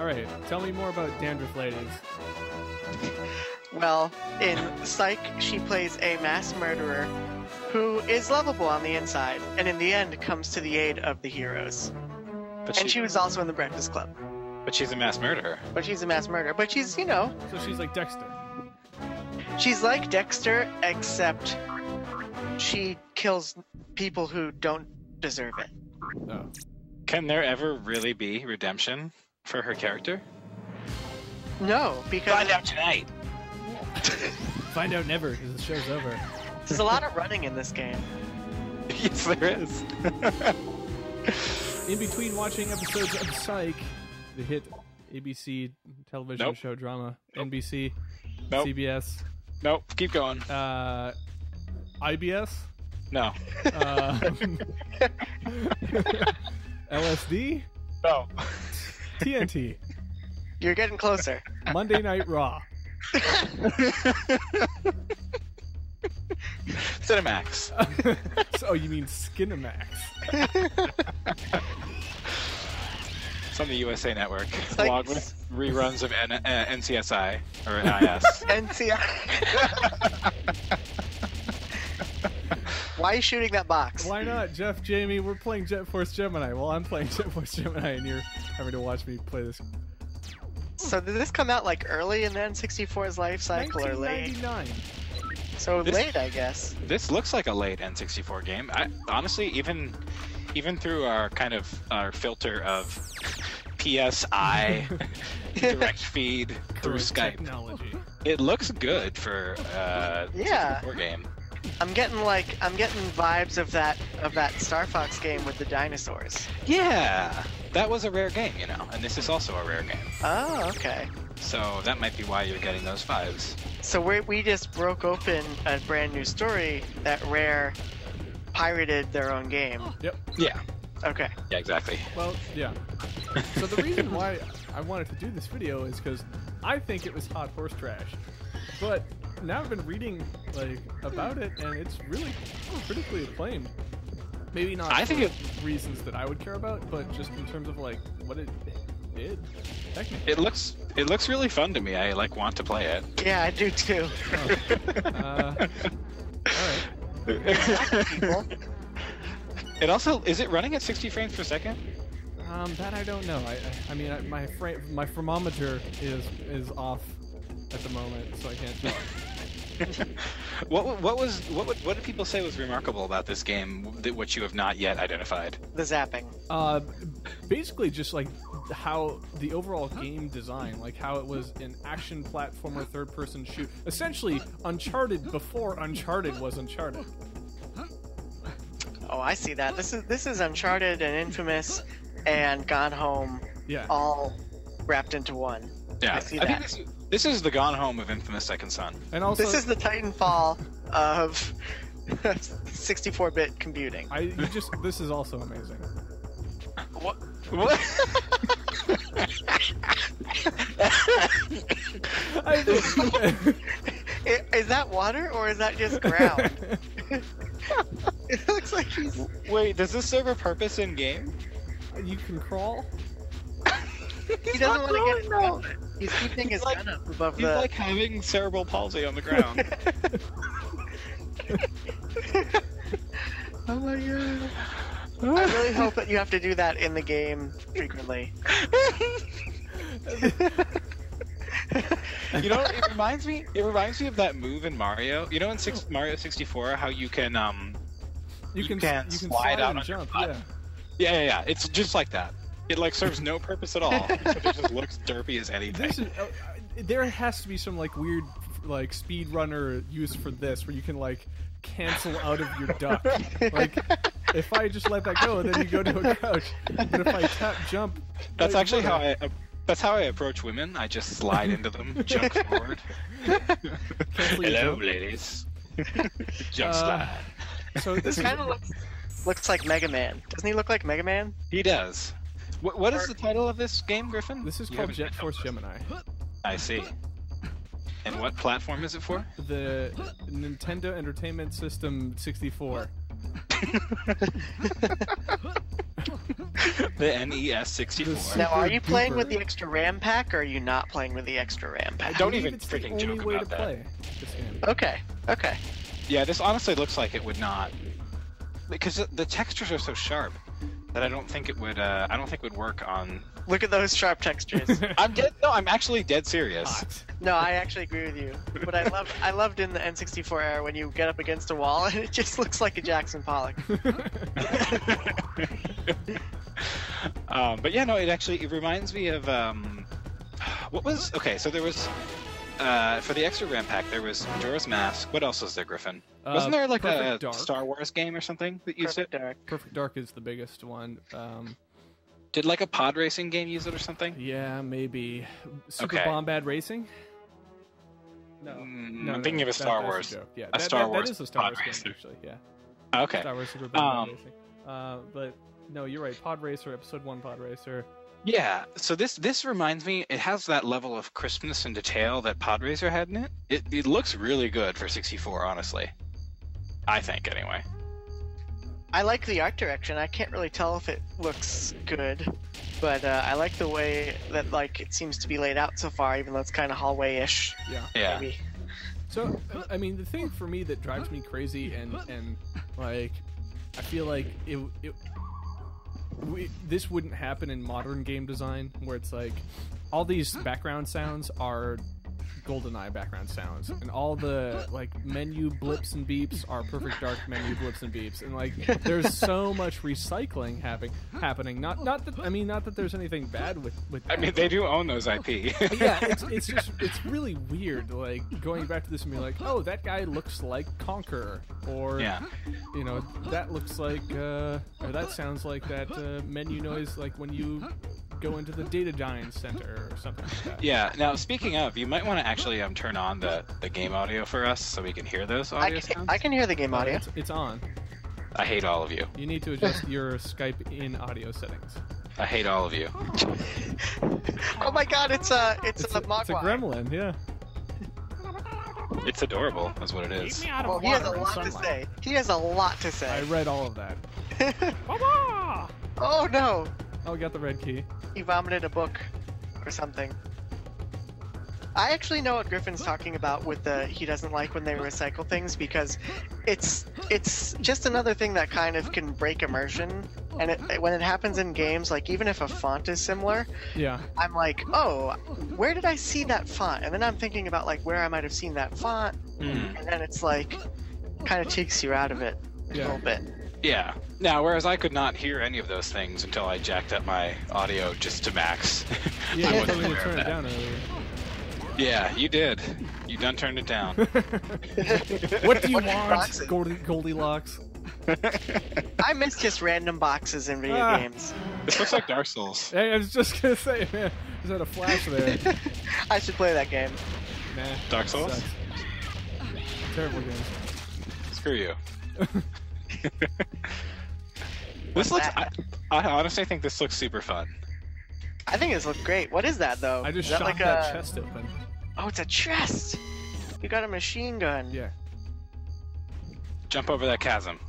All right, tell me more about Dandruff Ladies. Well, in Psych, she plays a mass murderer who is lovable on the inside, and in the end comes to the aid of the heroes. And she was also in the Breakfast Club. But she's a mass murderer. But she's a mass murderer. But she's, you know... So she's like Dexter. She's like Dexter, except she kills people who don't deserve it. Oh. Can there ever really be redemption for her character? No, because... Find out tonight! Find out never, because the show's over. There's a lot of running in this game. Yes, there is. In between watching episodes of Psych, the hit ABC television show drama, NBC, CBS. Nope, keep going. IBS? No. LSD? No. TNT. You're getting closer. Monday Night Raw. Cinemax. So you mean Skinamax? It's on the USA Network, Like... along with reruns of NCSI or NIS. NCI. Why are you shooting that box? Why not, Geoff, Jamie? We're playing Jet Force Gemini. Well, I'm playing Jet Force Gemini, and you're having to watch me play this. So did this come out like early in the N64's life cycle or late? 1999. So late, I guess. This looks like a late N64 game. Honestly, even through our kind of our filter of PSI direct feed through Skype, technology. It looks good for Yeah. 64 game. I'm getting vibes of that Star Fox game with the dinosaurs. Yeah, that was a rare game, you know, and this is also a rare game. Oh, okay. So that might be why you're getting those vibes. So we just broke open a brand new story that Rare pirated their own game. Yep. Yeah. Okay. Yeah, exactly. Well, yeah. So the reason why I wanted to do this video is because I think it was hot horse trash. But now I've been reading about it, and it's really critically acclaimed. Maybe not for reasons that I would care about, but just in terms of what it did. Technically. It looks really fun to me. I want to play it. Yeah, I do too. Oh. People. It also is it running at 60 frames per second? That I don't know. I mean my thermometer is off at the moment, so I can't tell. What did people say was remarkable about this game that which you have not yet identified? The zapping. Basically just how the overall game design, how it was an action platformer third-person shoot, essentially Uncharted before Uncharted was Uncharted. Oh, I see that. This is Uncharted and Infamous and Gone Home, all wrapped into one. Yeah, I see that. think this is the Gone Home of Infamous Second Son. And also, this is the Titanfall of 64-bit computing. This is also amazing. What? Is that water or is that just ground? It looks like he's... Wait, does this serve a purpose in game? You can crawl? He doesn't want to get it down. He's keeping his gun up above He's like having cerebral palsy on the ground. Oh my god. I really hope that you have to do that in the game frequently. You know, it reminds me of that move in Mario. You know, in Mario 64, how you can slide out and jump. Yeah. It's just like that. It serves no purpose at all. It just looks derpy as anything. There has to be some weird speedrunner use for this, where you can cancel out of your duck. If I just let that go, then you go to a crouch. But if I tap jump, that's actually how I approach women. I just slide into them, jump forward. Hello, ladies. Jump slide. So this kind of looks like Mega Man. Doesn't he look like Mega Man? He does. What is the title of this game, Griffin? This is called Jet Force Gemini. I see. And what platform is it for? The Nintendo Entertainment System 64. The NES 64. Now, are you playing duper. with the extra RAM pack, or are you not playing with the extra RAM pack? Don't believe even it's the freaking only joke way about to that. play this game. Okay, okay. Yeah, this honestly looks like it would not, because the textures are so sharp that I don't think it would. I don't think it would work on. Look at those sharp textures. I'm dead. No, I'm actually dead serious. No, I actually agree with you. But I loved in the N64 era when you get up against a wall and it just looks like a Jackson Pollock. But yeah, no, it reminds me of what was okay. So there was for the extra RAM pack there was Majora's Mask. What else was there, Griffin? Wasn't there like a Dark. Star Wars game or something that used it? Dark. Perfect Dark is the biggest one. Did like a pod racing game use it or something? Yeah, maybe. Super Okay. Bombad Racing? No. I'm thinking of a Star that's Wars. joke. Yeah, A Star Wars That is a Star pod Wars game, racer. actually. Yeah. Okay. Star Wars Super Bombad Racing. But no, you're right. Pod Racer, Episode 1 Pod Racer. Yeah, so this reminds me, it has that level of crispness and detail that Pod Racer had in it. It looks really good for 64, honestly. I think, anyway. I like the art direction. I can't really tell if it looks good, but I like the way that it seems to be laid out so far, even though it's kind of hallway-ish. Yeah. Maybe. So, I mean, the thing for me that drives me crazy and like, I feel like this wouldn't happen in modern game design, where it's like all these background sounds are GoldenEye background sounds, and all the menu blips and beeps are Perfect Dark menu blips and beeps, and there's so much recycling happening. Not that there's anything bad with that. I mean, they do own those IP. Yeah, it's really weird, going back to this and being like, oh, that guy looks like Conqueror, or that looks like or that sounds like that menu noise when you go into the Data Giant Center or something like that. Yeah, now speaking of, you might want to actually turn on the game audio for us so we can hear those audio sounds. I can hear the game audio. It's on. I hate all of you. You need to adjust your Skype in audio settings. I hate all of you. Oh my god, it's a mogwai. It's a gremlin, yeah. It's adorable, is what it is. Well, he has a lot to say. He has a lot to say. I read all of that. Baba! Oh no! Oh, we got the red key. He vomited a book or something. I actually know what Griffin's talking about with he doesn't like when they recycle things, because it's just another thing that kind of can break immersion, and when it happens in games, even if a font is similar, Yeah. I'm like, oh, where did I see that font? And then I'm thinking about where I might have seen that font, and then it's kind of takes you out of it a little bit. Yeah. Now, whereas I could not hear any of those things until I jacked up my audio just to max. Yeah, I you wasn't told me to aware of turn it that. down earlier. Yeah, you did. You done turned it down. What do you What want, boxes? Goldilocks? I miss just random boxes in video games. This looks like Dark Souls. Hey, I was just gonna say, man, is that a flash there? I should play that game. Nah, Dark Souls? sucks. Terrible game. Screw you. This looks. I honestly think this looks super fun. I think this looks great. What is that though? I just is that shot that chest open. Oh, it's a chest. You got a machine gun. Yeah. Jump over that chasm.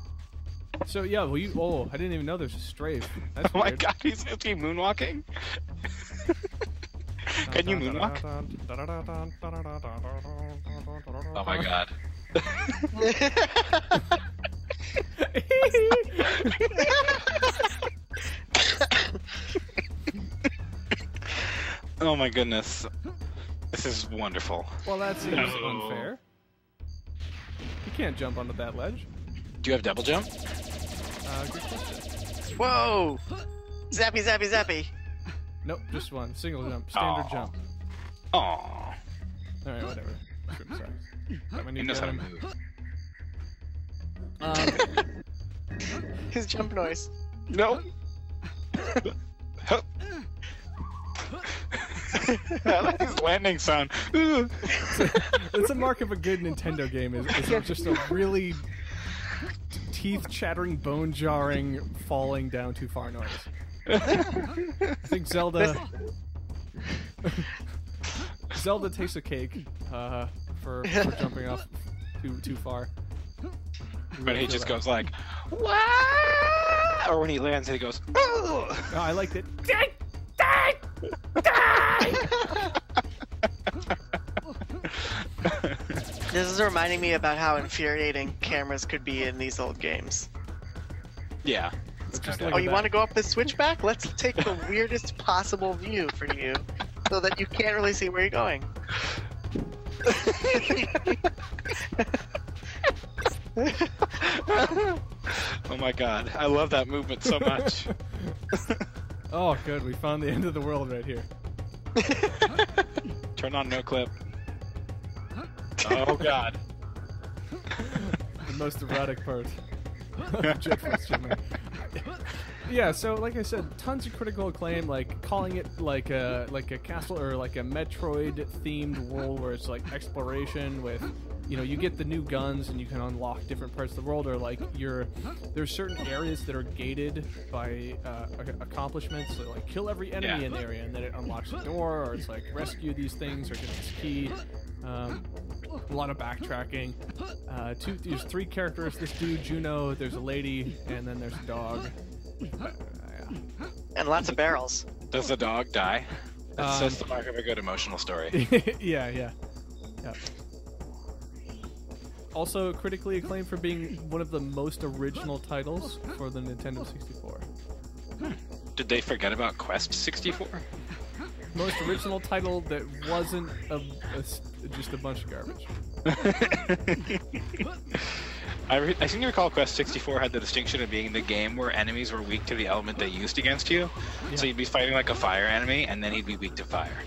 So yeah, well, oh, I didn't even know there's a strafe. That's Oh my weird. god, he's moonwalking. Can you moonwalk? Oh my god. Oh my goodness. This is wonderful. Well, that seems unfair. You can't jump onto that ledge. Do you have double jump? Good question. Whoa! Zappy, zappy, zappy. Nope, just one. Single jump. Standard Aw. jump. Aww. Alright, whatever. I'm sorry. Got my new He knows how to gun. move. His jump noise. No. I like his landing sound. It's a mark of a good Nintendo game. Is just a really teeth-chattering, bone-jarring, falling down too far noise. I think Zelda takes a cake for jumping off too far. But he just goes like, "Wah!" or when he lands and he goes, oh! Oh, I liked it. Die! Die! Die! This is reminding me about how infuriating cameras could be in these old games. Yeah. Just Oh, look at you that. want to go up the switchback? Let's take the weirdest possible view for you, so that you can't really see where you're going. Oh my god, I love that movement so much. Oh, good. We found the end of the world right here. Turn on no clip. Oh god. The most erotic part of Jet Force Gemini. Yeah, so like I said, tons of critical acclaim, like calling it like a castle or like a Metroid themed world where it's like exploration with, you know, you get the new guns and you can unlock different parts of the world, or like there's certain areas that are gated by accomplishments, so like kill every enemy in the area and then it unlocks a door, or it's like rescue these things or get this key. A lot of backtracking. There's 3 characters. This dude, Juno, there's a lady, and then there's a dog. And lots of barrels. Does the dog die? That's the mark of a good emotional story. Yeah. Also critically acclaimed for being one of the most original titles for the Nintendo 64. Did they forget about Quest 64? Most original title that wasn't just a bunch of garbage. I seem to recall Quest 64 had the distinction of being the game where enemies were weak to the element they used against you. Yeah. So you'd be fighting like a fire enemy, and then he'd be weak to fire.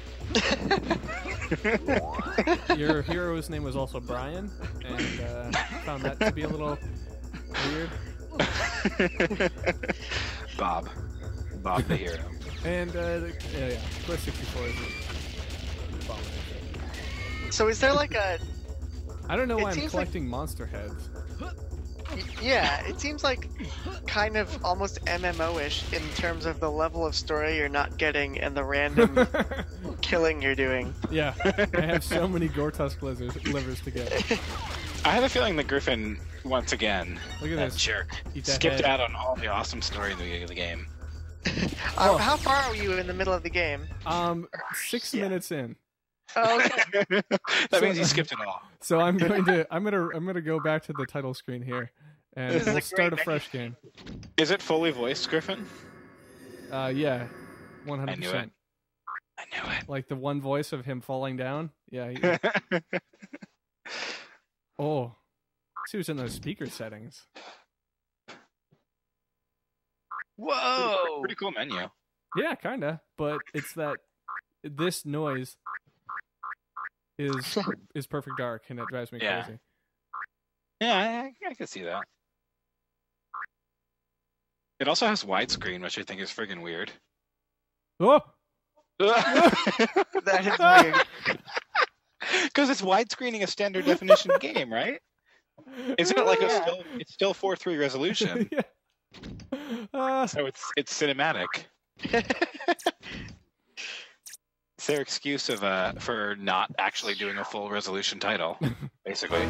Your hero's name was also Brian, and found that to be a little weird. Bob the hero. And yeah, Quest 64 is an abomination. So is there like a... I don't know why It I'm seems collecting monster heads. Yeah, it seems like kind of almost MMO-ish in terms of the level of story you're not getting and the random killing you're doing. Yeah, I have so many Gortusk livers to get. I have a feeling that Griffin, once again, Look at that this. jerk, Eat that skipped head. out on all the awesome story in the beginning of the game. Oh. How far are you in the middle of the game? 6 minutes in. Oh, okay. That means he skipped it all. So I'm gonna go back to the title screen here, and This is we'll a start a great fresh game. Is it fully voiced, Griffin? Yeah, 100%. I knew it. I knew it. Like the one voice of him falling down. Yeah. Oh, see what's in those speaker settings. Whoa! Pretty cool menu. Yeah, kinda. But it's that this noise is perfect dark, and it drives me crazy. Yeah, I can see that. It also has widescreen, which I think is friggin' weird. Oh. That is weird. Because it's widescreening a standard definition game, right? Isn't it like it's still 4:3 resolution? Yeah. So it's cinematic. It's their excuse for not actually doing a full resolution title, basically.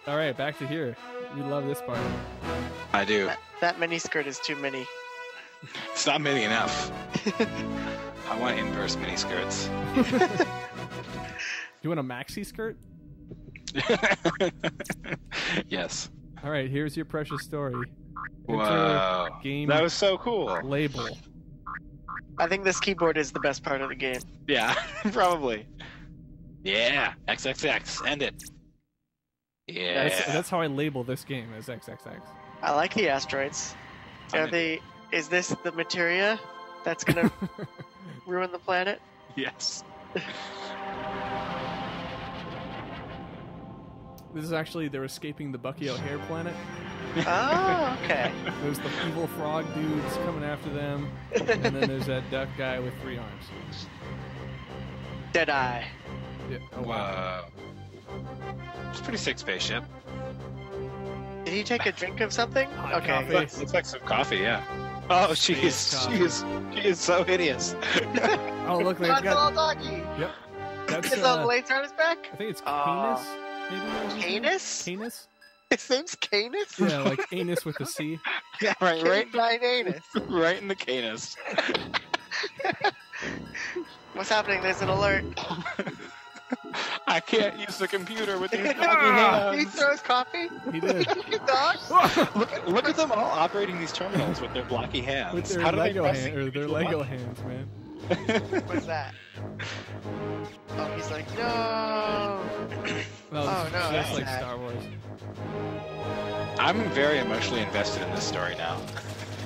All right, back to here. We love this part. I do. That mini skirt is too many. It's not mini enough. I want inverse mini skirts. You want a maxi skirt? Yes. All right, here's your precious story. Whoa. Game That was so cool. label. I think this keyboard is the best part of the game. Yeah, probably. Yeah, XXX, end it. Yeah. That's how I label this game, as XXX. I like the asteroids. Is this the materia that's gonna ruin the planet? Yes. This is actually, they're escaping the Bucky O'Hare planet. Oh, okay. There's the evil frog dudes coming after them, and then there's that duck guy with 3 arms. Deadeye. Yeah. Oh, wow. Whoa. It's a pretty sick spaceship. Did he take a drink of something? Hot Okay. coffee. Looks like some coffee, yeah. Oh, she is so hideous. Oh, look, they've That's a little got... doggy. Yep. That's, His little blades on his back? I think it's Oh. Canis, maybe? Canis? Canis? His name's Canis? Yeah, like anus with a C. Yeah, right Anus. right in the canus. What's happening? There's an alert. I can't use the computer with these blocky He hands. throws coffee. He did. Dog. Look at them all operating these terminals with their blocky hands. With their How do they Lego press hand, or their each Lego one? hands, man. What's that? Oh, he's like, no. Well, Oh, no, just that's like sad. Star Wars. I'm very emotionally invested in this story now.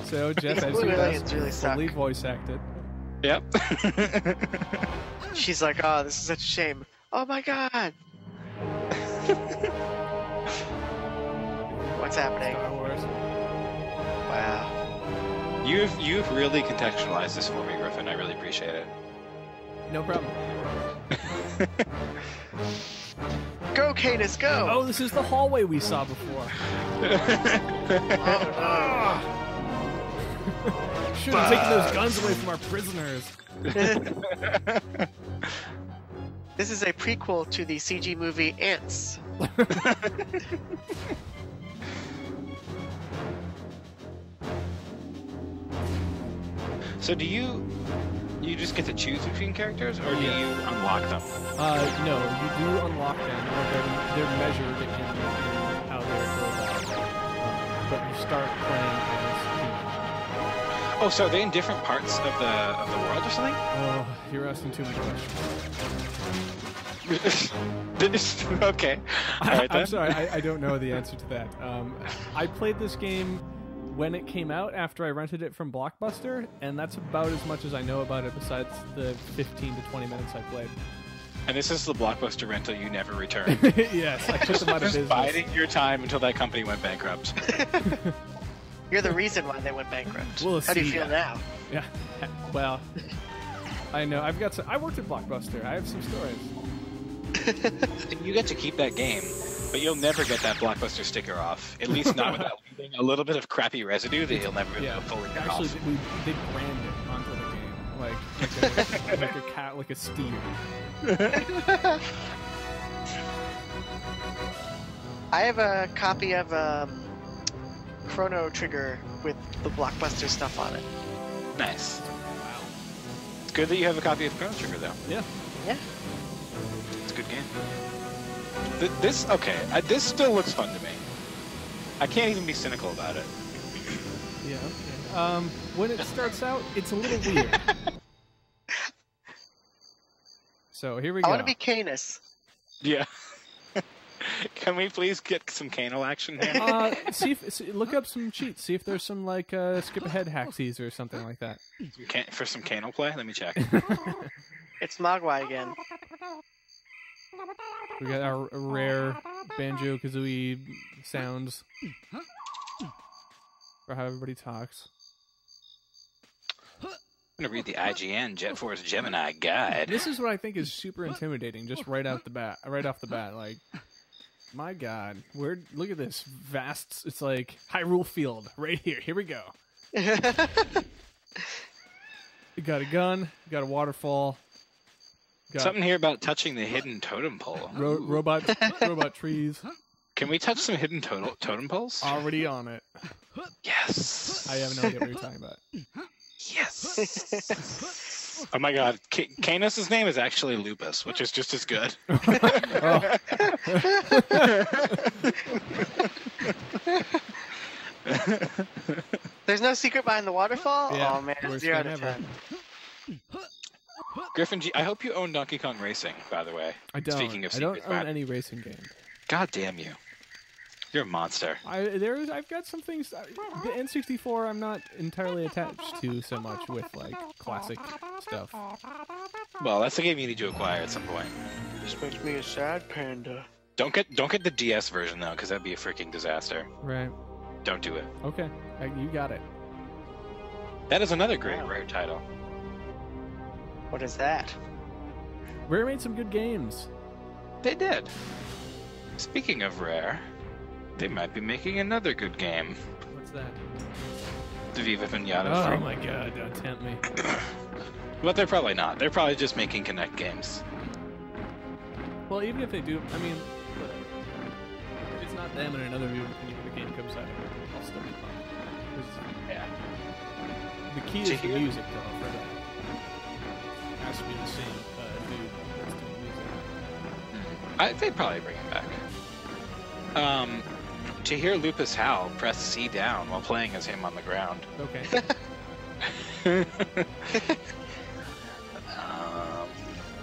So Jeff, These as blue you aliens best, really suck. fully voice acted. Yep. She's like, oh, this is such a shame. Oh my god. What's happening? Star Wars. Wow. You've really contextualized this for me, Griffin. I really appreciate it. No problem. Go, Canis, go! Oh, this is the hallway we saw before. Should have taken those guns away from our prisoners. This is a prequel to the CG movie Ants. So do you just get to choose between characters, or do you unlock them? No, you do unlock them, or they're measured in how they're filled out. But you start playing as Oh, so are they in different parts of the world or something? Oh, you're asking too many questions. Okay. All right, I'm then. sorry, I don't know the answer to that. I played this game when it came out after I rented it from Blockbuster, and that's about as much as I know about it besides the 15 to 20 minutes I played. And this is the Blockbuster rental you never returned. Yes, I took them out of Just business. biding your time until that company went bankrupt. You're the reason why they went bankrupt. We'll How do you see. feel now? Yeah, well, I know. I worked at Blockbuster. I have some stories. And you get to keep that game, but you'll never get that Blockbuster sticker off. At least not without leaving a little bit of crappy residue that you'll never be able to fully get Actually, off. they brand it onto the game, like a cat, like a steer. I have a copy of Chrono Trigger with the Blockbuster stuff on it. Nice. Wow. It's good that you have a copy of Chrono Trigger, though. Yeah. Yeah. It's a good game. This still looks fun to me. I can't even be cynical about it. Yeah. Okay. When it starts out, it's a little weird. So here we go. I want to be Canis. Yeah. Can we please get some Kano action here? Look up some cheats. See if there's some like skip ahead hacksies or something like that. For some Kano play? Let me check. It's Mogwai again. We got our rare Banjo Kazooie sounds for how everybody talks. I'm gonna read the IGN Jet Force Gemini guide. This is what I think is super intimidating, just right off the bat. Like, my God, look at this vast. It's like Hyrule Field right here. Here we go. You got a gun. You got a waterfall. Got Something here about touching the hidden totem pole. robot trees. Can we touch some hidden totem poles? Already on it. Yes. I have no idea what you're talking about. Yes. Oh my God, Canis' name is actually Lupus, which is just as good. Oh. There's no secret behind the waterfall? Yeah, Oh man, worst 0 out game of ever. 10. Griffin G, I hope you own Donkey Kong Racing, by the way. I don't. Speaking of I don't secret own bad- any racing game. God damn you. You're a monster. I've got some things. The N64 I'm not entirely attached to so much with like classic stuff. Well, that's a game you need to acquire at some point. This makes me a sad panda. Don't get the DS version though, because that'd be a freaking disaster. Right. Don't do it. Okay. You got it. That is another great Rare title. What is that? Rare made some good games. They did. Speaking of Rare, they might be making another good game. What's that? The Viva Pinata Oh 3. my God! Don't tempt me. But they're probably not. They're probably just making Kinect games. Well, even if they do, I mean, whatever. If it's not want them in another movie when the game comes out. I'll still be fine. Yeah. The key is the music, though, for that. It has to be the same dude that's doing music. They'd probably bring him back. To hear Lupus howl, press C down while playing as him on the ground. Okay.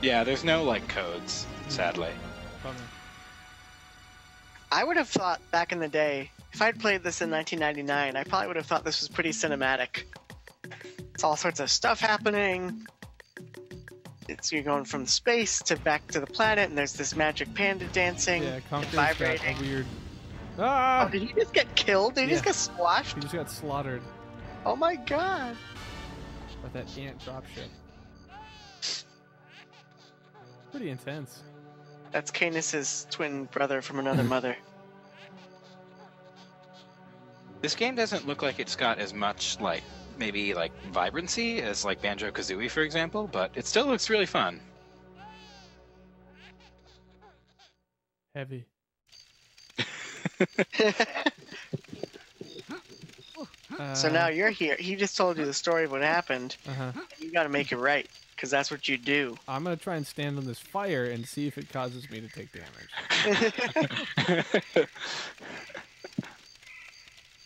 Yeah, there's no like codes, sadly. I would have thought back in the day, if I'd played this in 1999, I probably would have thought this was pretty cinematic. It's all sorts of stuff happening. You're going from space to back to the planet, and there's this magic panda dancing, Yeah, Conker's vibrating. got a weird... Ah! Oh, did he just get killed? Did he just get squashed? He just got slaughtered Oh my god. by that ant dropship. Pretty intense. That's Canis's twin brother from another mother. This game doesn't look like it's got as much like maybe like vibrancy as like Banjo-Kazooie, for example, but it still looks really fun. Heavy. So now you're here. He just told you the story of what happened. You gotta make it right, because that's what you do. I'm gonna try and stand on this fire and see if it causes me to take damage.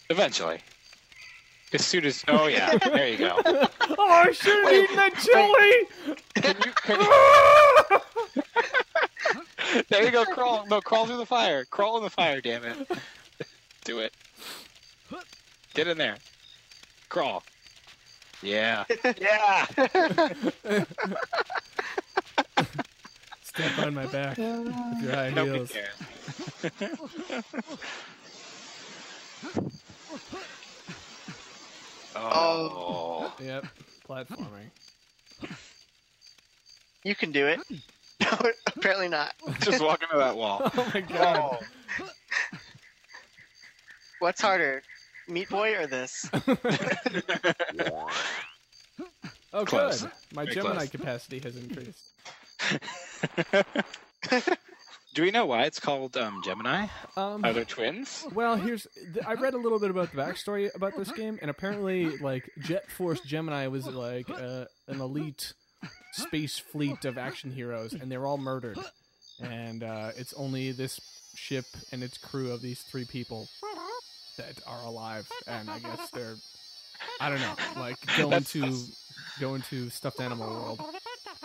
Eventually. His suit is... Oh, yeah. There you go. Oh, I should have eaten that chili! There you go. Crawl. No, crawl through the fire. Crawl in the fire, damn it. Do it. Get in there. Crawl. Yeah. Yeah! Step on my back with your high Nobody heels. cares. Oh. Yep, platforming. You can do it. No, apparently not. Just walk into that wall. Oh my god. What's harder, Meat Boy or this? Oh, Close. good. My Very Gemini close. capacity has increased. Do we know why it's called Gemini? Are they twins? Well, I read a little bit about the backstory about this game, and apparently, like, Jet Force Gemini was like an elite space fleet of action heroes, and they're all murdered. And it's only this ship and its crew of these 3 people that are alive, and I guess they're, I don't know, like going to stuffed animal world.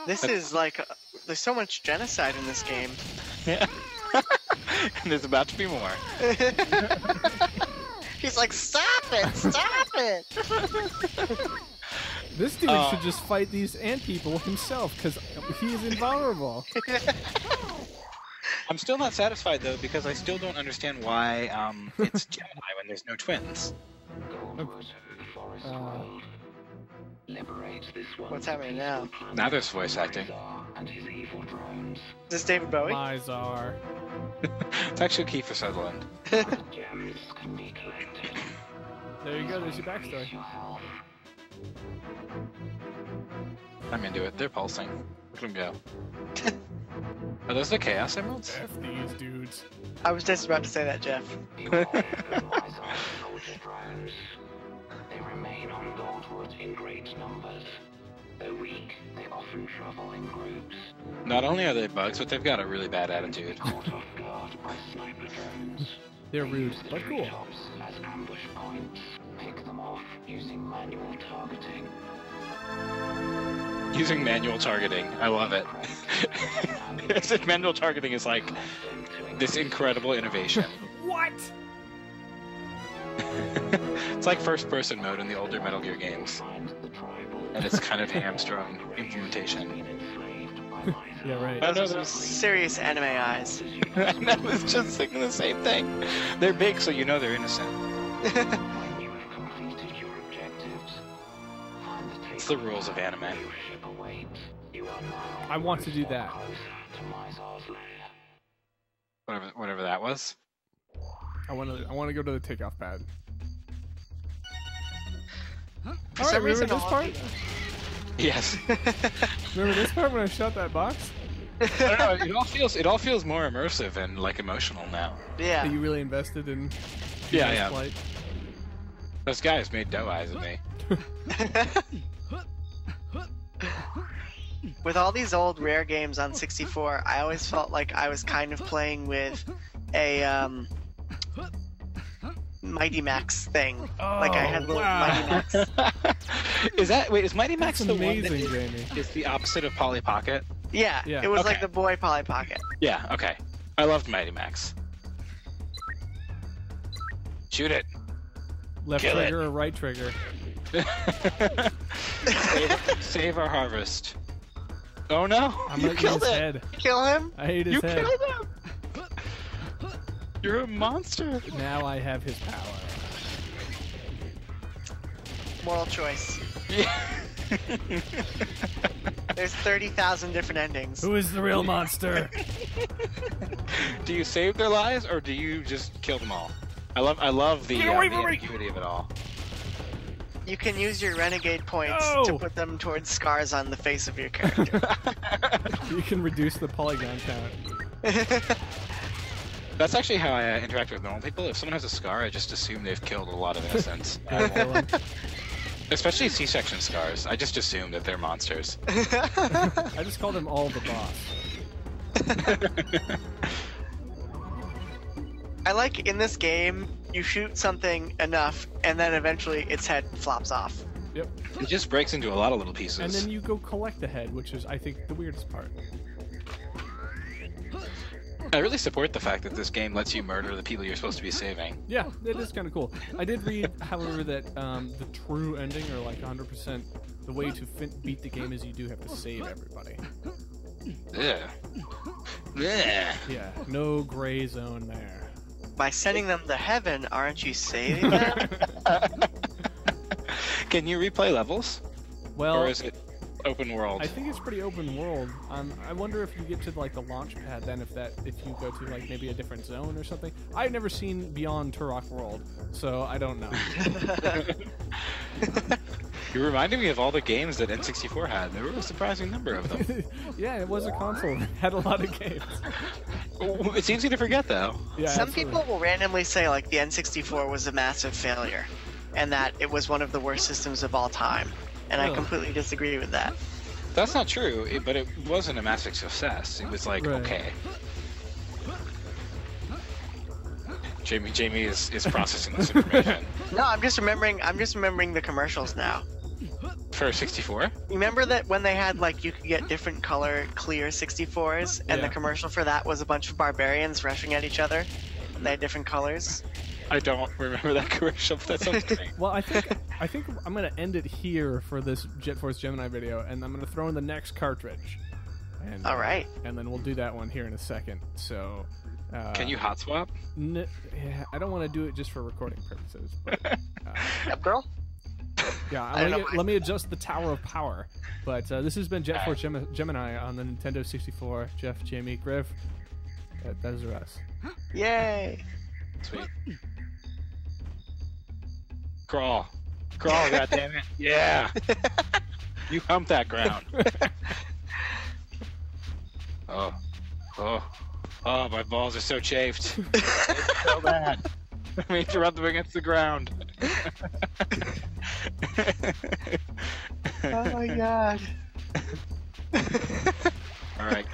This is like, there's so much genocide in this game. Yeah. And there's about to be more. He's like, stop it, stop it! This dude should just fight these ant people himself, because he is invulnerable. I'm still not satisfied, though, because I still don't understand why it's Gemini when there's no twins. What's happening now? Now there's voice acting. Is this David Bowie? Mizar. It's actually Kiefer Sutherland. There you go, there's your backstory. I'm into it. They're pulsing. Look at them go. Are those the Chaos Emeralds? F these dudes. I was just about to say that, Jeff. They remain on Goldwood in great numbers. Though weak, they often travel in groups. Not only are they bugs, but they've got a really bad attitude. Caught off guard by sniper drones. They're rude, but cool. Tops as ambush points. Pick them off using manual targeting. Using manual targeting. I love it. It's like manual targeting is like this incredible innovation. What? It's like first-person mode in the older Metal Gear games. And it's kind of hamstrung implementation. Yeah, right. I know Those are there's... serious anime eyes. I was just thinking the same thing. They're big, so you know they're innocent. When you have completed your objectives, find the It's the rules of anime. ship awaits. You are now I want to do that. closer to Mizar's lair. Whatever that was. I want to go to the takeoff pad. For All right, some reason, remember this part? Yes. Remember this part when I shot that box? I don't know. It all feels more immersive and like emotional now. Yeah. Are you really invested in? Yeah, this yeah. flight? Those guys made doe eyes at me. With all these old Rare games on 64, I always felt like I was kind of playing with a Mighty Max thing. Like I had little Mighty Max. Is Mighty Max That's the amazing, one that Jamie. is the opposite of Polly Pocket? Yeah, Yeah. it was Okay. like the boy Polly Pocket. Yeah, okay. I loved Mighty Max. Shoot it. Left Kill trigger or right trigger? Save our harvest. Oh no! I'm You gonna eat killed his it! head. Kill him? I ate his You head. killed him! You're a monster! Now I have his power. Moral choice. Yeah. There's 30,000 different endings. Who is the real monster? Do you save their lives or do you just kill them all? I love the, Get away the from me! ambiguity of it all. You can use your renegade points No! to put them towards scars on the face of your character. You can reduce the polygon count. That's actually how I interact with normal people. If someone has a scar, I just assume they've killed a lot of innocents. I kill him. Especially C-section scars. I just assume that they're monsters. I just call them all the boss. I like in this game, you shoot something enough, and then eventually its head flops off. Yep. It just breaks into a lot of little pieces. And then you go collect the head, which is, I think, the weirdest part. I really support the fact that this game lets you murder the people you're supposed to be saving. Yeah, it is kind of cool. I did read, however, that the true ending, or like 100%, the way to beat the game is you do have to save everybody. Yeah. Yeah. Yeah, no gray zone there. By sending them to heaven, aren't you saving them? Can you replay levels? Well, Or is it open world? I think it's pretty open world. I wonder if you get to like the launch pad, then if you go to like maybe a different zone or something. I've never seen beyond Turok World, so I don't know. You're reminding me of all the games that N64 had. There were a surprising number of them. Yeah, it was a console that had a lot of games. It's easy to forget, though. Yeah, Some absolutely. people will randomly say like the N64 was a massive failure, and that it was one of the worst systems of all time. And I Really? completely disagree with that. That's not true, but it wasn't a massive success. It was like, Right. okay. Jamie is processing this information. No, I'm just remembering the commercials now. For 64? Remember that when they had like you could get different color clear 64s, and Yeah. the commercial for that was a bunch of barbarians rushing at each other, and they had different colors. I don't remember that commercial, but that sounds great. Well, I think I'm gonna end it here for this Jet Force Gemini video, and I'm gonna throw in the next cartridge. And, All right. And then we'll do that one here in a second. So. Can you hot swap? Yeah, I don't want to do it just for recording purposes. But, Yep, girl. yeah, I don't know why. let me adjust the Tower of Power. But this has been Jet Force Gemini on the Nintendo 64. Geoff, Jamie, Griff. Those are us. Yay! Sweet. Crawl. Crawl, goddammit. Yeah! You hump that ground. Oh. My balls are so chafed. It's so bad. I need to rub them against the ground. Oh my god. Alright.